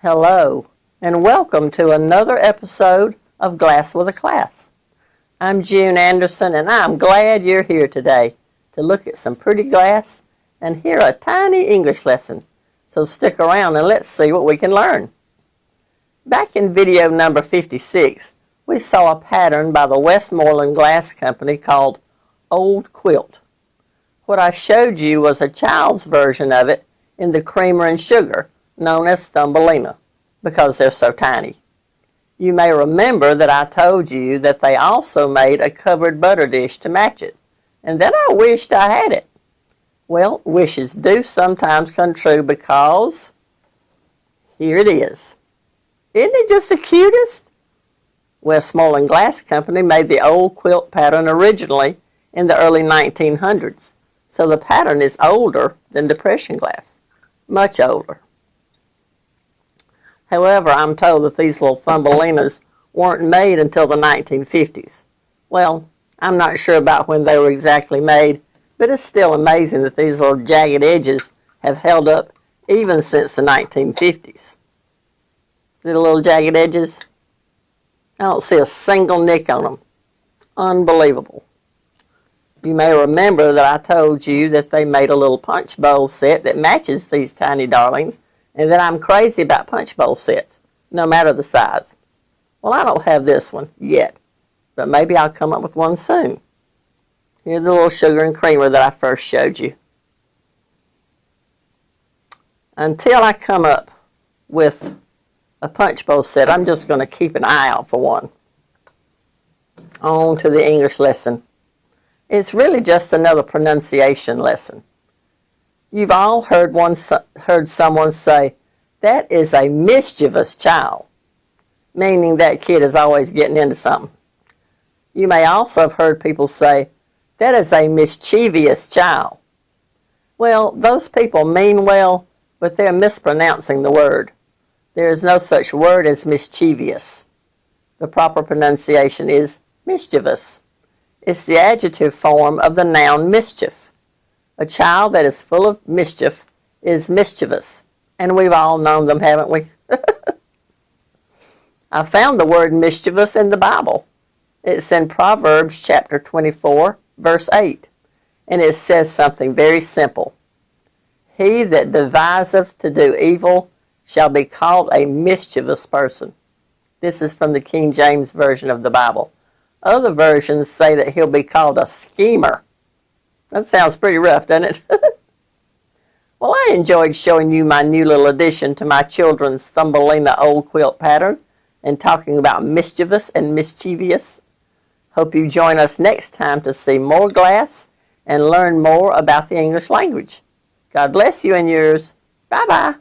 Hello, and welcome to another episode of Glass with a Class. I'm June Anderson, and I'm glad you're here today to look at some pretty glass and hear a tiny English lesson. So stick around and let's see what we can learn. Back in video number 56, we saw a pattern by the Westmoreland Glass Company called Old Quilt. What I showed you was a child's version of it in the creamer and sugar, known as Thumbelina, because they're so tiny. You may remember that I told you that they also made a covered butter dish to match it, and then I wished I had it. Well, wishes do sometimes come true because here it is. Isn't it just the cutest? Westmoreland Glass Company made the old quilt pattern originally in the early 1900s, so the pattern is older than Depression glass, much older. However, I'm told that these little Thumbelinas weren't made until the 1950s. Well, I'm not sure about when they were exactly made, but it's still amazing that these little jagged edges have held up even since the 1950s. See the little jagged edges? I don't see a single nick on them. Unbelievable. You may remember that I told you that they made a little punch bowl set that matches these tiny darlings, and that I'm crazy about punch bowl sets, no matter the size. Well, I don't have this one yet, but maybe I'll come up with one soon. Here's the little sugar and creamer that I first showed you. Until I come up with a punch bowl set, I'm just going to keep an eye out for one. On to the English lesson. It's really just another pronunciation lesson. You've all heard someone say, "That is a mischievous child," meaning that kid is always getting into something. You may also have heard people say, "That is a mischievous child." Well, those people mean well, but they're mispronouncing the word. There is no such word as mischievous. The proper pronunciation is mischievous. It's the adjective form of the noun mischief. A child that is full of mischief is mischievous, and we've all known them, haven't we? I found the word mischievous in the Bible. It's in Proverbs chapter 24, verse 8, and it says something very simple. "He that deviseth to do evil shall be called a mischievous person." This is from the King James Version of the Bible. Other versions say that he'll be called a schemer. That sounds pretty rough, doesn't it? Well, I enjoyed showing you my new little addition to my children's Thumbelina old quilt pattern and talking about mischievous and mischievous. Hope you join us next time to see more glass and learn more about the English language. God bless you and yours. Bye-bye.